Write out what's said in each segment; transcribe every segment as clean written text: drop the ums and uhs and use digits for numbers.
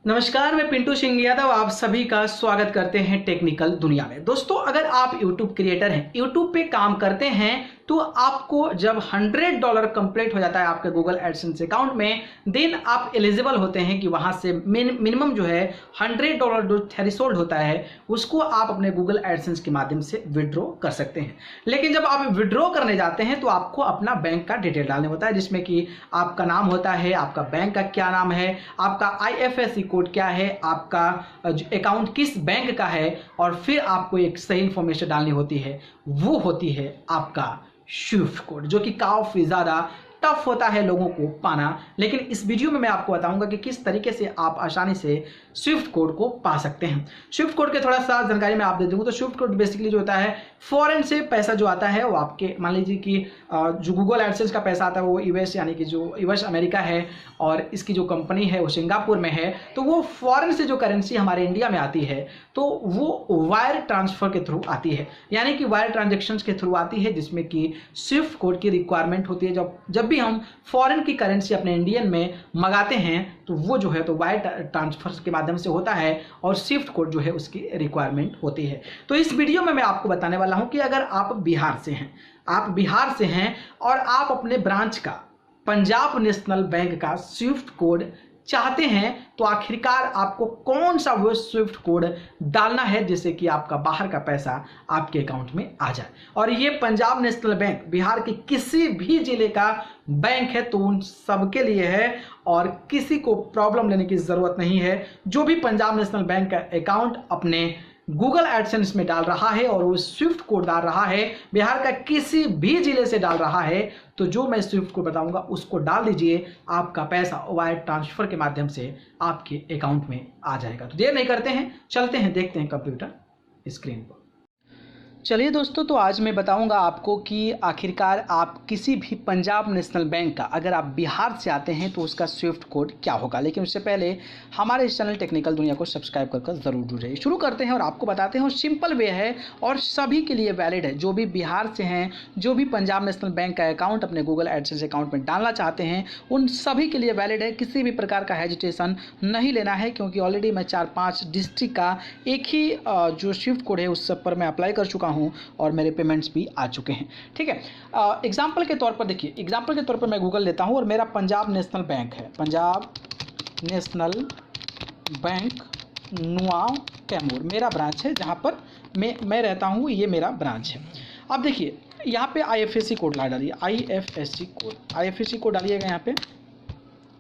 नमस्कार, मैं पिंटू सिंह यादव आप सभी का स्वागत करते हैं टेक्निकल दुनिया में। दोस्तों, अगर आप YouTube क्रिएटर हैं, YouTube पे काम करते हैं, तो आपको जब $100 कंप्लीट हो जाता है आपके गूगल एडसेंस अकाउंट में, देन आप एलिजिबल होते हैं कि वहां से मिनिमम जो है $100 जो थ्रेशोल्ड होता है उसको आप अपने गूगल एडसेंस के माध्यम से विड्रॉ कर सकते हैं। लेकिन जब आप विड्रॉ करने जाते हैं तो आपको अपना बैंक का डिटेल डालने होता है, जिसमें कि आपका नाम होता है, आपका बैंक का क्या नाम है, आपका IFSC कोड क्या है, आपका अकाउंट किस बैंक का है, और फिर आपको एक सही इंफॉर्मेशन डालनी होती है। वो होती है आपका स्विफ्ट कोड, जो कि काफी ज्यादा टफ होता है लोगों को पाना। लेकिन इस वीडियो में मैं आपको बताऊंगा कि किस तरीके से आप आसानी से स्विफ्ट कोड को पा सकते हैं। स्विफ्ट कोड के थोड़ा सा जानकारी मैं आप दे दूंगा। तो स्विफ्ट कोड बेसिकली जो होता है, फॉरेन से पैसा जो आता है वो आपके, मान लीजिए कि जो गूगल एडसेंस का पैसा आता है वो यूएस, यानी कि जो यूएस अमेरिका है, और इसकी जो कंपनी है वो सिंगापुर में है, तो वो फॉरेन से जो करेंसी हमारे इंडिया में आती है तो वो वायर ट्रांसफर के थ्रू आती है, यानी कि वायर ट्रांजेक्शन के थ्रू आती है, जिसमें कि स्विफ्ट कोड की रिक्वायरमेंट होती है। जब भी हम फॉरेन की करेंसी अपने इंडियन में मंगाते हैं तो वो जो है तो वायर ट्रांसफर के माध्यम से होता है, और स्विफ्ट कोड जो है उसकी रिक्वायरमेंट होती है। तो इस वीडियो में मैं आपको बताने वाला हूं कि अगर आप बिहार से हैं और आप अपने ब्रांच का, पंजाब नेशनल बैंक का स्विफ्ट कोड चाहते हैं, तो आखिरकार आपको कौन सा वो स्विफ्ट कोड डालना है जिससे कि आपका बाहर का पैसा आपके अकाउंट में आ जाए। और ये पंजाब नेशनल बैंक बिहार के किसी भी जिले का बैंक है, तो उन सबके लिए है और किसी को प्रॉब्लम लेने की जरूरत नहीं है। जो भी पंजाब नेशनल बैंक का अकाउंट अपने गूगल एडसेंस में डाल रहा है और वो स्विफ्ट कोड डाल रहा है, बिहार का किसी भी जिले से डाल रहा है, तो जो मैं स्विफ्ट कोड बताऊंगा उसको डाल दीजिए, आपका पैसा वायर ट्रांसफर के माध्यम से आपके अकाउंट में आ जाएगा। तो देर नहीं करते हैं, चलते हैं, देखते हैं कंप्यूटर स्क्रीन पर। चलिए दोस्तों, तो आज मैं बताऊंगा आपको कि आखिरकार आप किसी भी पंजाब नेशनल बैंक का, अगर आप बिहार से आते हैं तो उसका स्विफ्ट कोड क्या होगा। लेकिन उससे पहले हमारे इस चैनल टेक्निकल दुनिया को सब्सक्राइब कर ज़रूर जुड़िए। शुरू करते हैं और आपको बताते हैं, और सिंपल वे है और सभी के लिए वैलिड है। जो भी बिहार से हैं, जो भी पंजाब नेशनल बैंक का अकाउंट अपने गूगल एडसेंस अकाउंट में डालना चाहते हैं, उन सभी के लिए वैलिड है। किसी भी प्रकार का हेजिटेशन नहीं लेना है, क्योंकि ऑलरेडी मैं 4-5 डिस्ट्रिक्ट का एक ही जो स्विफ्ट कोड है उस सब पर मैं अप्लाई कर चुका हूं और मेरे पेमेंट्स भी आ चुके हैं। ठीक है, एग्जाम्पल के तौर पर देखिए, एग्जाम्पल के तौर पर मैं गूगल लेता हूं और मेरा पंजाब नेशनल बैंक है, पंजाब नेशनल बैंक नुआव कैमूर मेरा ब्रांच है, जहां पर मैं रहता हूं, ये मेरा ब्रांच है। अब देखिए यहाँ पे IFSC कोड ला डालिए, IFSC कोड डालिएगा। यहाँ पे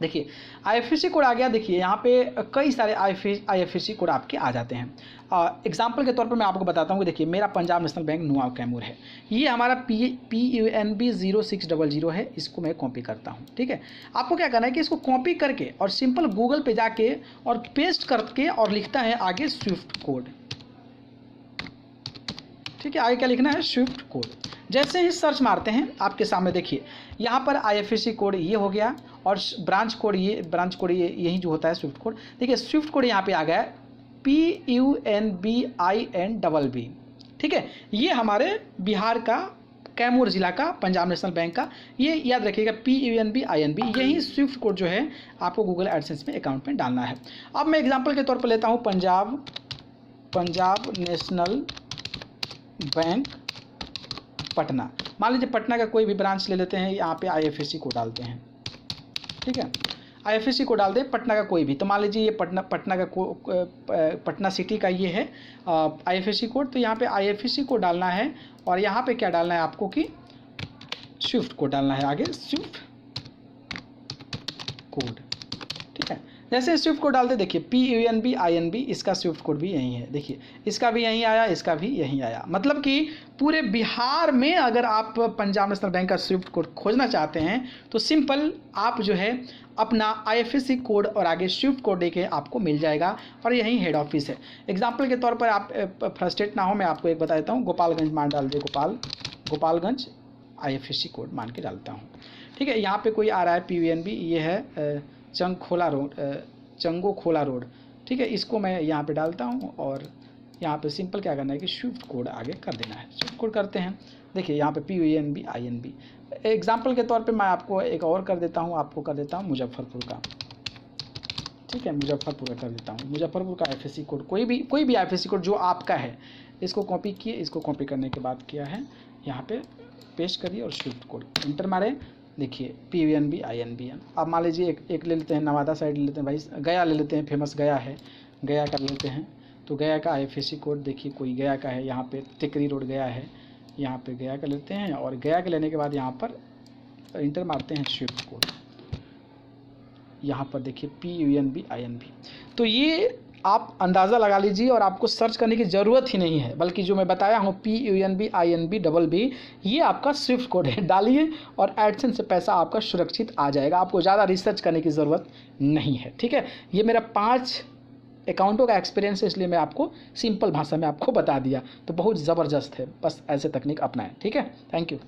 देखिए IFSC कोड आ गया। देखिए यहाँ पे कई सारे IFSC कोड आपके आ जाते हैं। एग्जाम्पल के तौर पर मैं आपको बताता हूँ कि देखिए मेरा पंजाब नेशनल बैंक नुआव कैमूर है, ये हमारा PUNB 0600 है। इसको मैं कॉपी करता हूँ। ठीक है, आपको क्या करना है कि इसको कॉपी करके और सिंपल गूगल पे जाके और पेस्ट करके और लिखता है आगे स्विफ्ट कोड। ठीक है, आगे क्या लिखना है, स्विफ्ट कोड। जैसे ही सर्च मारते हैं आपके सामने देखिए यहाँ पर IFSC कोड ये हो गया, और ब्रांच कोड ये यही जो होता है स्विफ्ट कोड। देखिए स्विफ्ट कोड यहाँ पे आ गया है PUNBINBB। ठीक है, ये हमारे बिहार का कैमूर जिला का पंजाब नेशनल बैंक का, ये याद रखिएगा PUNBINB। यही स्विफ्ट कोड जो है आपको गूगल एडसेंस में अकाउंट में डालना है। अब मैं एग्जाम्पल के तौर पर लेता हूँ पंजाब नेशनल बैंक पटना। मान लीजिए पटना का कोई भी ब्रांच ले लेते हैं, यहाँ पे IFSC कोड डालते हैं। ठीक है, IFSC कोड डाल दें पटना का कोई भी। तो मान लीजिए ये पटना का पटना सिटी का ये है IFSC कोड। तो यहाँ पे IFSC कोड डालना है, और यहाँ पे क्या डालना है आपको कि स्विफ्ट कोड डालना है, आगे स्विफ्ट कोड। ठीक है, जैसे स्विफ्ट कोड डालते देखिए PUNBINB, इसका स्विफ्ट कोड भी यही है। देखिए इसका भी यहीं आया, इसका भी यहीं आया। मतलब कि पूरे बिहार में अगर आप पंजाब नेशनल बैंक का स्विफ्ट कोड खोजना चाहते हैं तो सिंपल आप जो है अपना IFSC कोड और आगे स्विफ्ट कोड देके आपको मिल जाएगा, और यही हेड ऑफिस है। एग्जाम्पल के तौर पर आप फ्रस्ट्रेट ना हो, मैं आपको एक बता देता हूँ। गोपालगंज मान डाल दे, गोपालगंज IFSC कोड मान के डालता हूँ। ठीक है, यहाँ पे कोई आ रहा है PUNB, ये है चंगोखोला रोड। ठीक है, इसको मैं यहाँ पे डालता हूँ, और यहाँ पे सिंपल क्या करना है कि स्विफ्ट कोड आगे कर देना है। स्विफ्ट कोड करते हैं, देखिए यहाँ पे PUNBINB। एग्जाम्पल के तौर पे मैं आपको एक और कर देता हूँ, मुजफ्फरपुर का। ठीक है, मुजफ्फरपुर का कर देता हूँ। मुजफ्फरपुर का IFSC कोड, कोई भी IFSC कोड जो आपका है, इसको कॉपी किए। इसको कॉपी करने के बाद किया है यहाँ पे पेस्ट करिए और स्विफ्ट कोड इंटर मारे। देखिए PUNB INBN। अब मान लीजिए एक ले लेते हैं, नवादा साइड ले लेते हैं भाई, गया ले लेते हैं, फेमस गया है, गया का ले लेते हैं। तो गया का IFSC कोड देखिए, कोई गया का है, यहाँ पे टिकरी रोड गया है, यहाँ पे गया का लेते हैं। और गया के लेने के बाद यहाँ पर इंटर मारते हैं स्विफ्ट कोड। यहाँ पर देखिए PUNB INB। तो ये आप अंदाज़ा लगा लीजिए और आपको सर्च करने की ज़रूरत ही नहीं है, बल्कि जो मैं बताया हूँ PUNB INB BB, ये आपका स्विफ्ट कोड है। डालिए और एडसेंस से पैसा आपका सुरक्षित आ जाएगा, आपको ज़्यादा रिसर्च करने की ज़रूरत नहीं है। ठीक है, ये मेरा 5 अकाउंटों का एक्सपीरियंस है, इसलिए मैं आपको सिंपल भाषा में आपको बता दिया। तो बहुत ज़बरदस्त है, बस ऐसे तकनीक अपनाएं। ठीक है, थैंक यू।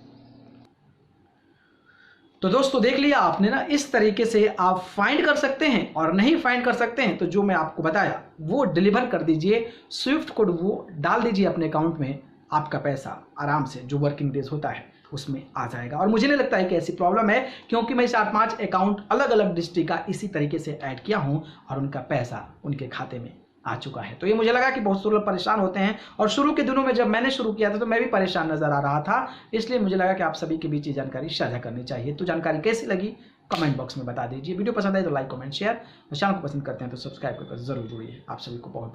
तो दोस्तों देख लिया आपने ना, इस तरीके से आप फाइंड कर सकते हैं। और नहीं फाइंड कर सकते हैं तो जो मैं आपको बताया वो डिलीवर कर दीजिए, स्विफ्ट कोड वो डाल दीजिए अपने अकाउंट में, आपका पैसा आराम से जो वर्किंग डेज होता है उसमें आ जाएगा। और मुझे नहीं लगता है कि ऐसी प्रॉब्लम है, क्योंकि मैं 4-5 अकाउंट अलग अलग डिस्ट्रिक्ट का इसी तरीके से ऐड किया हूं और उनका पैसा उनके खाते में आ चुका है। तो ये मुझे लगा कि बहुत से लोग परेशान होते हैं, और शुरू के दिनों में जब मैंने शुरू किया था तो मैं भी परेशान नजर आ रहा था, इसलिए मुझे लगा कि आप सभी के बीच ये जानकारी साझा करनी चाहिए। तो जानकारी कैसी लगी कमेंट बॉक्स में बता दीजिए। वीडियो पसंद आए तो लाइक कमेंट शेयर, और चैनल को पसंद करते हैं तो सब्सक्राइब करके जरूर जुड़िए। आप सभी को बहुत